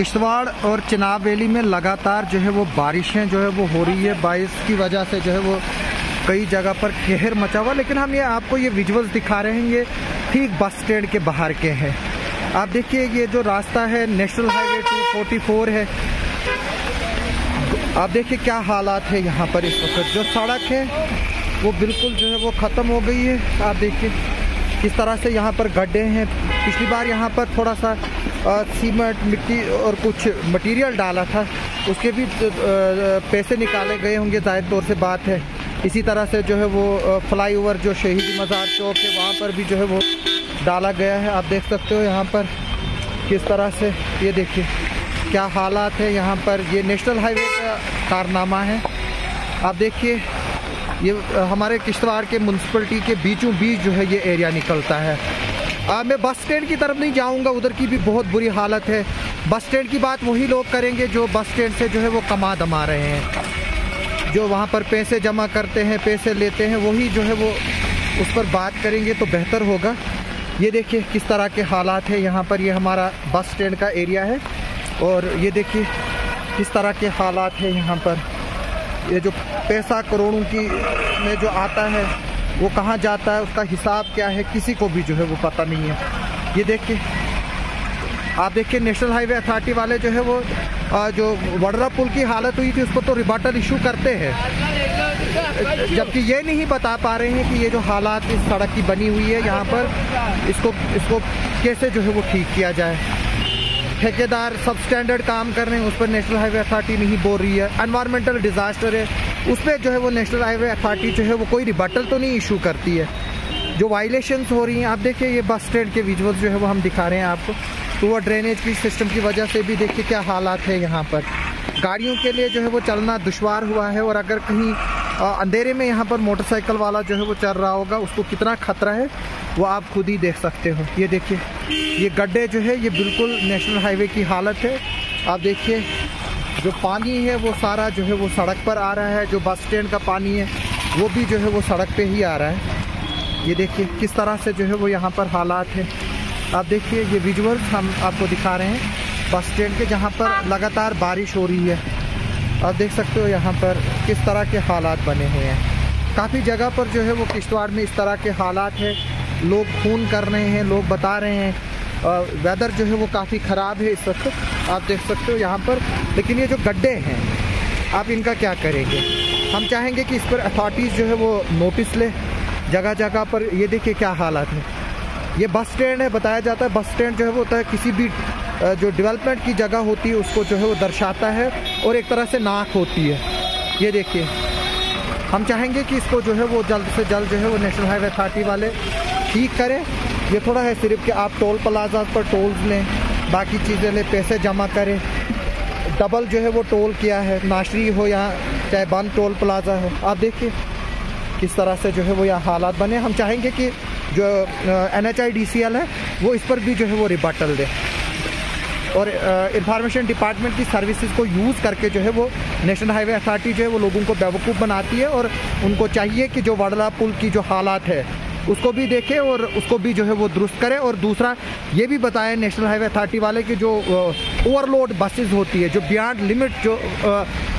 किश्तवाड़ और चिनाब वैली में लगातार जो है वो बारिशें जो है वो हो रही है। बारिश की वजह से जो है वो कई जगह पर कहर मचा हुआ, लेकिन हम ये आपको ये विजुअल्स दिखा रहे हैं, ये ठीक बस स्टैंड के बाहर के हैं। आप देखिए ये जो रास्ता है नेशनल हाईवे 244 है। आप देखिए क्या हालात है यहाँ पर इस वक्त। जो सड़क है वो बिल्कुल जो है वो ख़त्म हो गई है। आप देखिए किस तरह से यहाँ पर गड्ढे हैं। पिछली बार यहाँ पर थोड़ा सा सीमेंट मिट्टी और कुछ मटेरियल डाला था, उसके भी पैसे निकाले गए होंगे, जाहिर तौर से बात है। इसी तरह से जो है वो फ्लाईओवर जो शहीद मज़ार चौक है वहाँ पर भी जो है वो डाला गया है। आप देख सकते हो यहाँ पर किस तरह से, ये देखिए क्या हालात है यहाँ पर। ये नेशनल हाईवे का कारनामा है। आप देखिए ये हमारे किश्तवाड़ के म्यूनसिपलिटी के बीचों बीच जो है ये एरिया निकलता है। मैं बस स्टैंड की तरफ नहीं जाऊंगा, उधर की भी बहुत बुरी हालत है। बस स्टैंड की बात वही लोग करेंगे जो बस स्टैंड से जो है वो कमा दमा रहे हैं, जो वहाँ पर पैसे जमा करते हैं, पैसे लेते हैं, वही जो है वो उस पर बात करेंगे तो बेहतर होगा। ये देखिए किस तरह के हालात है यहाँ पर। ये हमारा बस स्टैंड का एरिया है और ये देखिए किस तरह के हालात है यहाँ पर। ये जो पैसा करोड़ों की में जो आता है वो कहाँ जाता है, उसका हिसाब क्या है, किसी को भी जो है वो पता नहीं है। ये देखिए आप देखिए नेशनल हाईवे अथॉरिटी वाले जो है वो जो वडरा पुल की हालत हुई थी उस पर तो रिबाटल इशू करते हैं, जबकि ये नहीं बता पा रहे हैं कि ये जो हालात इस सड़क की बनी हुई है यहाँ पर इसको कैसे जो है वो ठीक किया जाए। ठेकेदार सब स्टैंडर्ड काम कर रहे हैं, उस पर नेशनल हाईवे अथॉरिटी नहीं बोल रही है। एनवायरमेंटल डिजास्टर है, उस पर जो है वो नेशनल हाईवे अथॉरिटी जो है वो कोई रिबटल तो नहीं इशू करती है। जो वायलेशंस हो रही हैं, आप देखिए ये बस स्टैंड के विजुअल्स जो है वो हम दिखा रहे हैं आपको। तो वो ड्रेनेज की सिस्टम की वजह से भी देखिए क्या हालात है यहाँ पर। गाड़ियों के लिए जो है वो चलना दुश्वार हुआ है, और अगर कहीं अंधेरे में यहाँ पर मोटरसाइकिल वाला जो है वो चल रहा होगा उसको कितना खतरा है वो आप खुद ही देख सकते हो। ये देखिए ये गड्ढे जो है ये बिल्कुल नेशनल हाईवे की हालत है। आप देखिए जो पानी है वो सारा जो है वो सड़क पर आ रहा है। जो बस स्टैंड का पानी है वो भी जो है वो सड़क पे ही आ रहा है। ये देखिए किस तरह से जो है वो यहाँ पर हालात है। आप देखिए ये विजुअल्स हम आपको दिखा रहे हैं बस स्टैंड के, जहाँ पर लगातार बारिश हो रही है। आप देख सकते हो यहाँ पर किस तरह के हालात बने हुए हैं। काफ़ी जगह पर जो है वो किश्तवाड़ में इस तरह के हालात है। लोग फ़ोन कर रहे हैं, लोग बता रहे हैं वेदर जो है वो काफ़ी ख़राब है इस वक्त, आप देख सकते हो यहाँ पर। लेकिन ये जो गड्ढे हैं आप इनका क्या करेंगे? हम चाहेंगे कि इस पर अथॉरिटीज़ जो है वो नोटिस ले जगह जगह पर। ये देखिए क्या हालात है। ये बस स्टैंड है, बताया जाता है बस स्टैंड जो है वो होता है किसी भी जो डेवलपमेंट की जगह होती है उसको जो है वो दर्शाता है, और एक तरह से नाक होती है। ये देखिए हम चाहेंगे कि इसको जो है वो जल्द से जल्द जो है वो नेशनल हाईवे अथॉरिटी वाले ठीक करें। ये थोड़ा है सिर्फ कि आप टोल प्लाजा पर टोल्स लें, बाकी चीज़ें लें, पैसे जमा करें। डबल जो है वो टोल किया है, नाशरी हो या चाहे बंद टोल प्लाजा हो। आप देखिए किस तरह से जो है वो यहाँ हालात बने। हम चाहेंगे कि जो NHIDCL है वो इस पर भी जो है वो रिबटल दे, और इंफॉर्मेशन डिपार्टमेंट की सर्विसेज को यूज़ करके जो है वो नेशनल हाईवे अथॉरिटी जो है वो लोगों को बेवकूफ़ बनाती है। और उनको चाहिए कि जो वडला पुल की जो हालात है उसको भी देखें और उसको भी जो है वो दुरुस्त करें। और दूसरा ये भी बताएं नेशनल हाईवे अथॉरिटी वाले कि जो ओवरलोड बसेस होती है, जो बियॉन्ड लिमिट, जो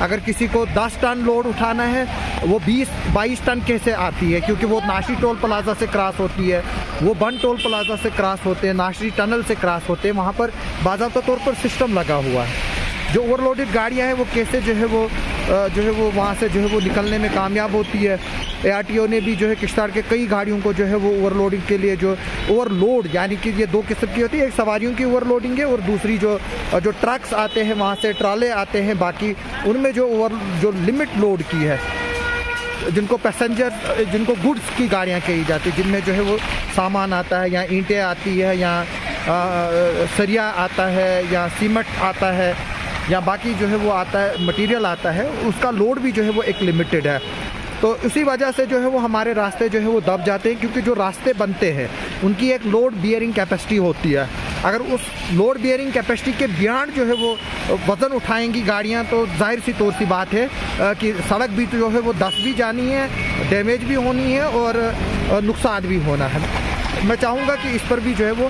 अगर किसी को 10 टन लोड उठाना है वो 20-22 टन कैसे आती है, क्योंकि वो नाशरी टोल प्लाजा से क्रॉस होती है, वो बंद टोल प्लाजा से क्रॉस होते हैं, नाशरी टनल से क्रॉस होते हैं। वहाँ पर बाज़ाब्ता तौर पर सिस्टम लगा हुआ है। जो ओवरलोडेड गाड़ियाँ हैं वो कैसे जो है वो वहाँ से जो है वो निकलने में कामयाब होती है। ARTO ने भी जो है किश्तवाड़ के कई गाड़ियों को जो है वो ओवरलोडिंग के लिए, जो ओवरलोड यानी कि ये 2 किस्म की होती है, एक सवारियों की ओवरलोडिंग है और दूसरी जो ट्रक्स आते हैं वहाँ से, ट्राले आते हैं, बाकी उनमें जो लिमिट लोड की है, जिनको पैसेंजर, जिनको गुड्स की गाड़ियाँ कही जाती है, जिनमें जो है वो सामान आता है, या ईंटें आती है, या सरिया आता है, या सीमेंट आता है, या बाकी जो है वो आता है मटेरियल आता है, उसका लोड भी जो है वो एक लिमिटेड है। तो उसी वजह से जो है वो हमारे रास्ते जो है वो दब जाते हैं, क्योंकि जो रास्ते बनते हैं उनकी एक लोड बियरिंग कैपेसिटी होती है। अगर उस लोड बियरिंग कैपेसिटी के बियॉन्ड जो है वो वज़न उठाएंगी गाड़ियां, तो जाहिर सी तौर सी बात है कि सड़क भी तो जो है वो 10 भी जानी है, डैमेज भी होनी है और नुकसान भी होना है। मैं चाहूँगा कि इस पर भी जो है वो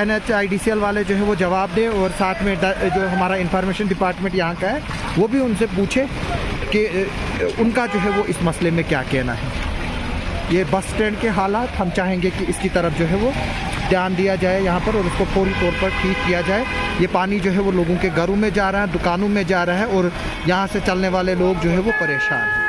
NHIDCL वाले जो है वो जवाब दें, और साथ में जो हमारा इंफॉर्मेशन डिपार्टमेंट यहाँ का है वो भी उनसे पूछे कि उनका जो है वो इस मसले में क्या कहना है। ये बस स्टैंड के हालात हम चाहेंगे कि इसकी तरफ जो है वो ध्यान दिया जाए यहाँ पर, और उसको फौरी तौर पर ठीक किया जाए। ये पानी जो है वो लोगों के घरों में जा रहा है, दुकानों में जा रहा है, और यहाँ से चलने वाले लोग जो है वो परेशान हैं।